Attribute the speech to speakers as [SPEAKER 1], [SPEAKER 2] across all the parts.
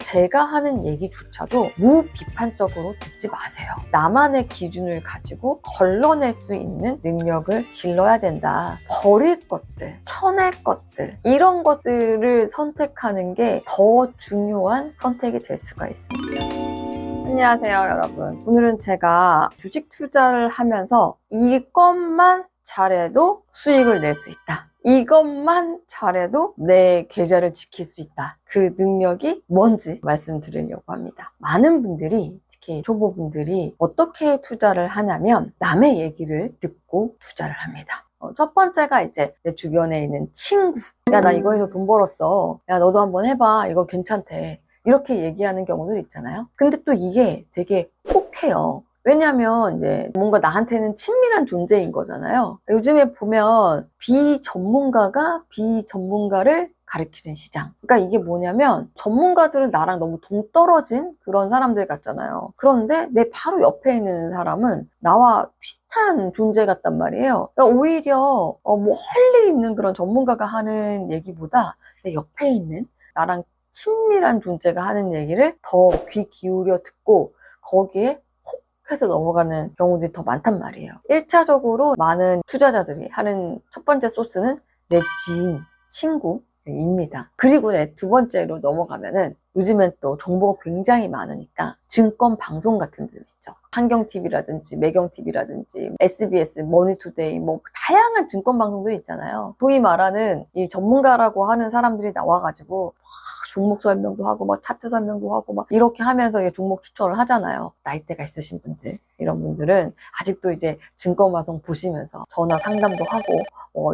[SPEAKER 1] 제가 하는 얘기조차도 무비판적으로 듣지 마세요. 나만의 기준을 가지고 걸러낼 수 있는 능력을 길러야 된다. 버릴 것들, 쳐낼 것들, 이런 것들을 선택하는 게 더 중요한 선택이 될 수가 있습니다. 안녕하세요, 여러분. 오늘은 제가 주식 투자를 하면서 이것만 잘해도 수익을 낼 수 있다. 이것만 잘해도 내 계좌를 지킬 수 있다. 그 능력이 뭔지 말씀드리려고 합니다. 많은 분들이, 특히 초보분들이 어떻게 투자를 하냐면 남의 얘기를 듣고 투자를 합니다. 첫 번째가 이제 내 주변에 있는 친구. 야, 나 이거 해서 돈 벌었어. 야, 너도 한번 해봐. 이거 괜찮대. 이렇게 얘기하는 경우들 있잖아요. 근데 또 이게 되게 혹해요. 왜냐면 이제 뭔가 나한테는 친밀한 존재인 거잖아요. 요즘에 보면 비전문가가 비전문가를 가르치는 시장. 그러니까 이게 뭐냐면 전문가들은 나랑 너무 동떨어진 그런 사람들 같잖아요. 그런데 내 바로 옆에 있는 사람은 나와 비슷한 존재 같단 말이에요. 그러니까 오히려 멀리 있는 그런 전문가가 하는 얘기보다 내 옆에 있는 나랑 친밀한 존재가 하는 얘기를 더 귀 기울여 듣고 거기에 혹 해서 넘어가는 경우들이 더 많단 말이에요. 1차적으로 많은 투자자들이 하는 첫 번째 소스는 내 지인, 친구입니다. 그리고 두 번째로 넘어가면은 요즘엔 또 정보가 굉장히 많으니까 증권 방송 같은 데 있죠. 한경TV라든지 매경TV라든지 SBS, 머니투데이 뭐 다양한 증권 방송들이 있잖아요. 소위 말하는 이 전문가라고 하는 사람들이 나와가지고 종목 설명도 하고 막 차트 설명도 하고 막 이렇게 하면서 종목 추천을 하잖아요. 나이대가 있으신 분들, 이런 분들은 아직도 이제 증권 방송 보시면서 전화 상담도 하고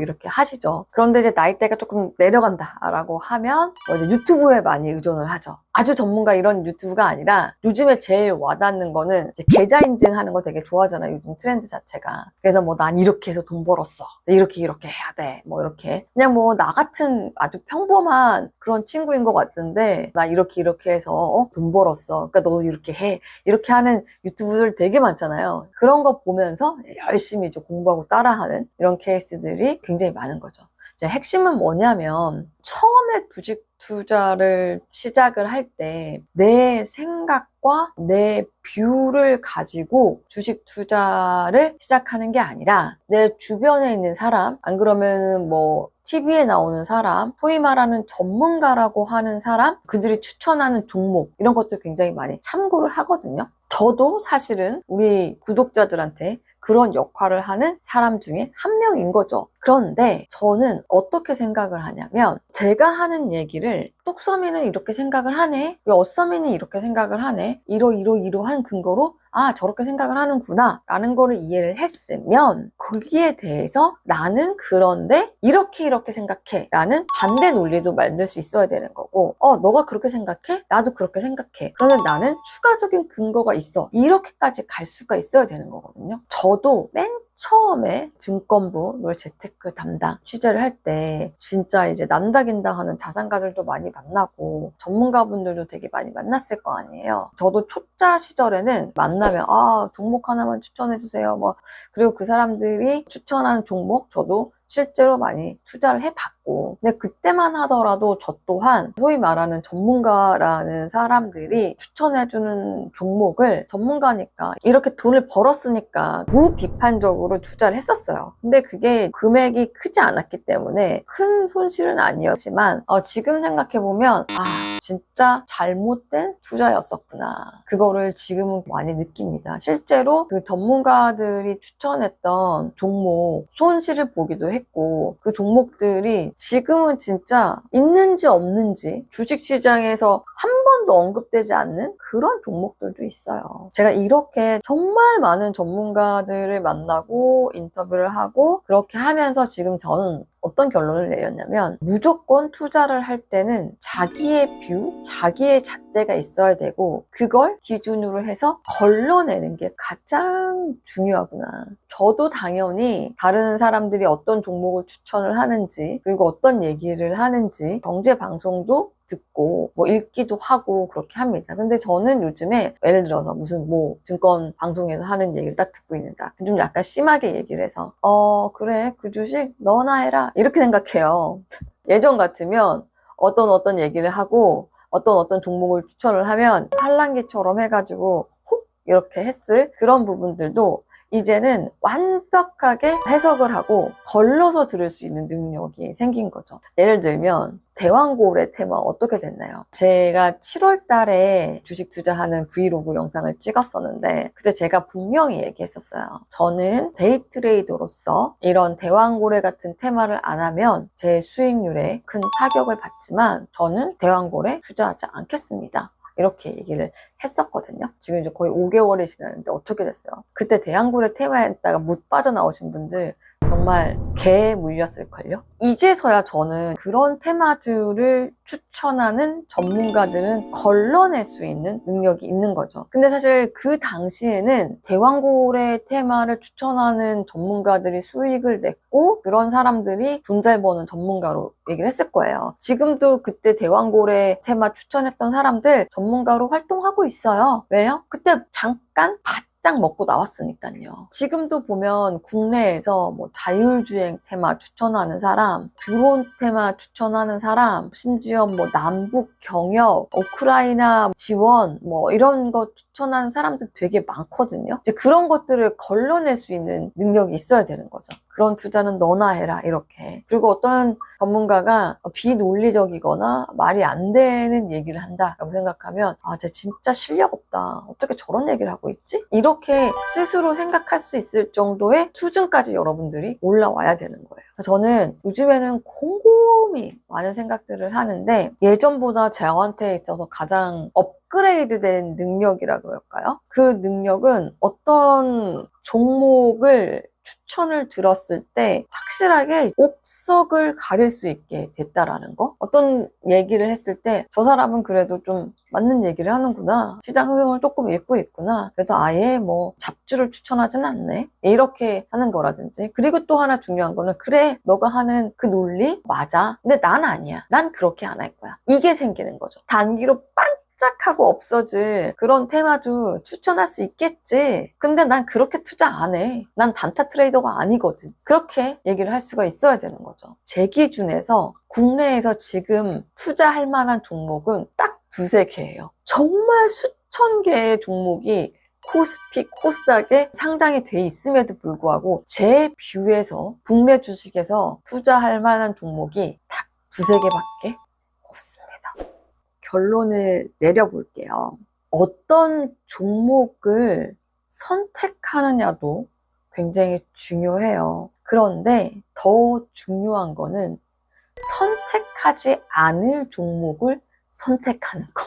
[SPEAKER 1] 이렇게 하시죠. 그런데 이제 나이대가 조금 내려간다라고 하면 이제 유튜브에 많이 의존을 하죠. 아주 전문가 이런 유튜브가 아니라 요즘에 제일 와닿는 거는 이제 계좌 인증하는 거 되게 좋아하잖아요. 요즘 트렌드 자체가. 그래서 뭐 난 이렇게 해서 돈 벌었어. 이렇게 해야 돼. 뭐 이렇게. 그냥 뭐 나 같은 아주 평범한 그런 친구인 것 같은데 나 이렇게 해서 돈 벌었어. 그러니까 너 이렇게 해. 이렇게 하는 유튜브들 되게 많잖아요. 그런 거 보면서 열심히 좀 공부하고 따라하는 이런 케이스들이 굉장히 많은 거죠. 이제 핵심은 뭐냐면 처음에 주식 투자를 시작을 할 때 내 생각과 내 뷰를 가지고 주식 투자를 시작하는 게 아니라 내 주변에 있는 사람, 안 그러면 뭐 TV에 나오는 사람, 소위 말하는 전문가라고 하는 사람, 그들이 추천하는 종목 이런 것들 굉장히 많이 참고를 하거든요. 저도 사실은 우리 구독자들한테 그런 역할을 하는 사람 중에 한 명인 거죠. 그런데 저는 어떻게 생각을 하냐면 제가 하는 얘기를 똑서미는 이렇게 생각을 하네, 어서미는 이렇게 생각을 하네, 이러한 근거로 저렇게 생각을 하는구나 라는 거를 이해를 했으면 거기에 대해서 나는 그런데 이렇게 생각해 라는 반대 논리도 만들 수 있어야 되는 거고, 너가 그렇게 생각해? 나도 그렇게 생각해. 그러면 나는 추가적인 근거가 있어. 이렇게까지 갈 수가 있어야 되는 거거든요. 저도 맨 처음에 증권부, 재테크 담당 취재를 할 때 진짜 이제 난다긴다 하는 자산가들도 많이 만나고 전문가분들도 되게 많이 만났을 거 아니에요. 저도 초짜 시절에는 만나면 종목 하나만 추천해주세요. 그리고 그 사람들이 추천하는 종목 저도 실제로 많이 투자를 해봤고, 근데 그때만 하더라도 저 또한 소위 말하는 전문가라는 사람들이 추천해주는 종목을 전문가니까 이렇게 돈을 벌었으니까 무비판적으로 투자를 했었어요. 근데 그게 금액이 크지 않았기 때문에 큰 손실은 아니었지만 지금 생각해보면 진짜 잘못된 투자였었구나. 그거를 지금은 많이 느낍니다. 실제로 그 전문가들이 추천했던 종목 손실을 보기도 했고, 그 종목들이 지금은 진짜 있는지 없는지 주식시장에서 한 번도 언급되지 않는 그런 종목들도 있어요. 제가 이렇게 정말 많은 전문가들을 만나고 인터뷰를 하고 그렇게 하면서 지금 저는 어떤 결론을 내렸냐면 무조건 투자를 할 때는 자기의 뷰, 자기의 잣대가 있어야 되고 그걸 기준으로 해서 걸러내는 게 가장 중요하구나. 저도 당연히 다른 사람들이 어떤 종목을 추천을 하는지 그리고 어떤 얘기를 하는지 경제 방송도 듣고 읽기도 하고 그렇게 합니다. 근데 저는 요즘에 예를 들어서 무슨 증권 방송에서 하는 얘기를 딱 듣고 있는다. 좀 약간 심하게 얘기를 해서 그래 그 주식 너나 해라 이렇게 생각해요. 예전 같으면 어떤 얘기를 하고 어떤 종목을 추천을 하면 팔랑귀처럼 해가지고 훅 이렇게 했을 그런 부분들도 이제는 완벽하게 해석을 하고 걸러서 들을 수 있는 능력이 생긴 거죠. 예를 들면 대왕고래 테마 어떻게 됐나요? 제가 7월 달에 주식 투자하는 브이로그 영상을 찍었었는데 그때 제가 분명히 얘기했었어요. 저는 데이 트레이더로서 이런 대왕고래 같은 테마를 안 하면 제 수익률에 큰 타격을 받지만 저는 대왕고래 투자하지 않겠습니다. 이렇게 얘기를 했었거든요. 지금 이제 거의 5개월이 지났는데 어떻게 됐어요? 그때 대왕고래 테마에다가 못 빠져나오신 분들 정말 개에 물렸을걸요? 이제서야 저는 그런 테마들을 추천하는 전문가들은 걸러낼 수 있는 능력이 있는 거죠. 근데 사실 그 당시에는 대왕고래 테마를 추천하는 전문가들이 수익을 냈고 그런 사람들이 돈 잘 버는 전문가로 얘기를 했을 거예요. 지금도 그때 대왕고래 테마 추천했던 사람들 전문가로 활동하고 있어요. 왜요? 그때 잠깐 바짝 먹고 나왔으니까요. 지금도 보면 국내에서 뭐 자율주행 테마 추천하는 사람, 드론 테마 추천하는 사람, 심지어 뭐 남북 경협, 우크라이나 지원 뭐 이런 거 추천하는 사람들 되게 많거든요. 이제 그런 것들을 걸러낼 수 있는 능력이 있어야 되는 거죠. 그런 투자는 너나 해라 이렇게. 그리고 어떤 전문가가 비논리적이거나 말이 안 되는 얘기를 한다라고 생각하면 아, 쟤 진짜 실력 없다. 어떻게 저런 얘기를 하고 있지? 이렇게 스스로 생각할 수 있을 정도의 수준까지 여러분들이 올라와야 되는 거예요. 저는 요즘에는 곰곰이 많은 생각들을 하는데 예전보다 저한테 있어서 가장 업그레이드된 능력이라 그럴까요? 그 능력은 어떤 종목을 추천을 들었을 때 확실하게 옥석을 가릴 수 있게 됐다라는 거? 어떤 얘기를 했을 때 저 사람은 그래도 좀 맞는 얘기를 하는구나. 시장 흐름을 조금 읽고 있구나. 그래도 아예 뭐 잡주를 추천하진 않네. 이렇게 하는 거라든지. 그리고 또 하나 중요한 거는 그래, 너가 하는 그 논리 맞아. 근데 난 아니야. 난 그렇게 안 할 거야. 이게 생기는 거죠. 단기로 반짝하고 없어질 그런 테마도 추천할 수 있겠지. 근데 난 그렇게 투자 안 해. 난 단타 트레이더가 아니거든. 그렇게 얘기를 할 수가 있어야 되는 거죠. 제 기준에서 국내에서 지금 투자할 만한 종목은 딱 두세 개예요. 정말 수천 개의 종목이 코스피, 코스닥에 상장이 돼 있음에도 불구하고 제 뷰에서 국내 주식에서 투자할 만한 종목이 딱 두세 개밖에 없습니다. 결론을 내려볼게요. 어떤 종목을 선택하느냐도 굉장히 중요해요. 그런데 더 중요한 거는 선택하지 않을 종목을 선택하는 거.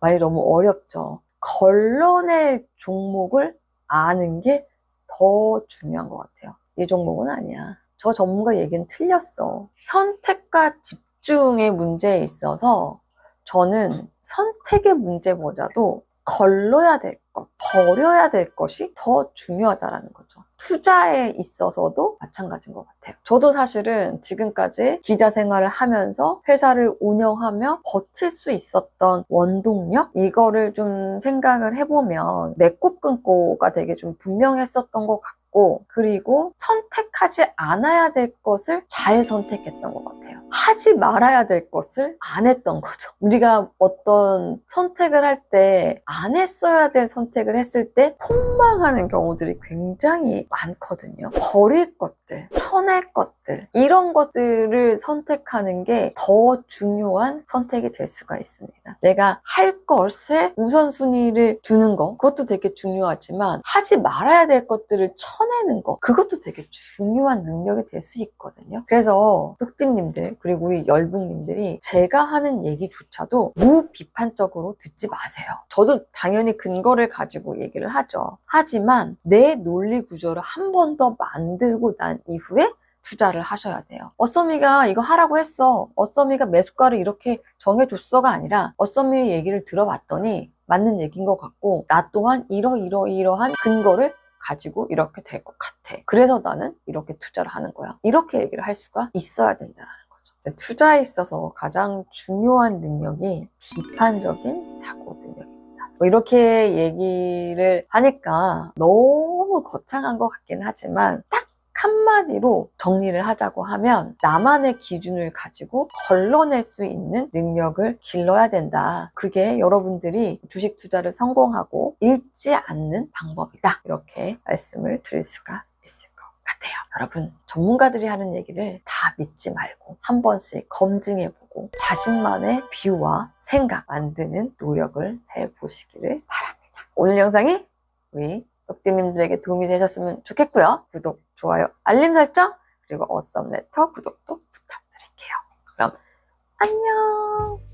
[SPEAKER 1] 말이 너무 어렵죠. 걸러낼 종목을 아는 게 더 중요한 것 같아요. 이 종목은 아니야. 저 전문가 얘기는 틀렸어. 선택과 집중의 문제에 있어서 저는 선택의 문제보다도 걸러야 될 것, 버려야 될 것이 더 중요하다라는 거죠. 투자에 있어서도 마찬가지인 것 같아요. 저도 사실은 지금까지 기자 생활을 하면서 회사를 운영하며 버틸 수 있었던 원동력? 이거를 좀 생각을 해보면 맺고 끊고가 되게 좀 분명했었던 것 같고, 그리고 선택하지 않아야 될 것을 잘 선택했던 것 같아요. 하지 말아야 될 것을 안 했던 거죠. 우리가 어떤 선택을 할 때 안 했어야 될 선택을 했을 때 폭망하는 경우들이 굉장히 많거든요. 버릴 것들, 쳐낼 것들, 이런 것들을 선택하는 게 더 중요한 선택이 될 수가 있습니다. 내가 할 것에 우선순위를 두는 거, 그것도 되게 중요하지만 하지 말아야 될 것들을 쳐내는 거, 그것도 되게 중요한 능력이 될 수 있거든요. 그래서 뚝띠님들, 그리고 우리 열북님들이 제가 하는 얘기조차도 무비판적으로 듣지 마세요. 저도 당연히 근거를 가지고 얘기를 하죠. 하지만 내 논리 구조를 한 번 더 만들고 난 이후에 투자를 하셔야 돼요. 어써미가 이거 하라고 했어. 어써미가 매수가를 이렇게 정해줬어가 아니라 어써미의 얘기를 들어봤더니 맞는 얘기인 것 같고 나 또한 이러한 근거를 가지고 이렇게 될 것 같아. 그래서 나는 이렇게 투자를 하는 거야. 이렇게 얘기를 할 수가 있어야 된다는 거죠. 투자에 있어서 가장 중요한 능력이 비판적인 사고 능력입니다. 뭐 이렇게 얘기를 하니까 너무 거창한 것 같긴 하지만 딱 한마디로 정리를 하자고 하면 나만의 기준을 가지고 걸러낼 수 있는 능력을 길러야 된다. 그게 여러분들이 주식 투자를 성공하고 잃지 않는 방법이다. 이렇게 말씀을 드릴 수가 있을 것 같아요. 여러분, 전문가들이 하는 얘기를 다 믿지 말고 한 번씩 검증해보고 자신만의 뷰와 생각 만드는 노력을 해보시기를 바랍니다. 오늘 영상이 우리 떡띠님들에게 도움이 되셨으면 좋겠고요. 구독, 좋아요, 알림 설정, 그리고 어썸레터 구독도 부탁드릴게요. 그럼 안녕!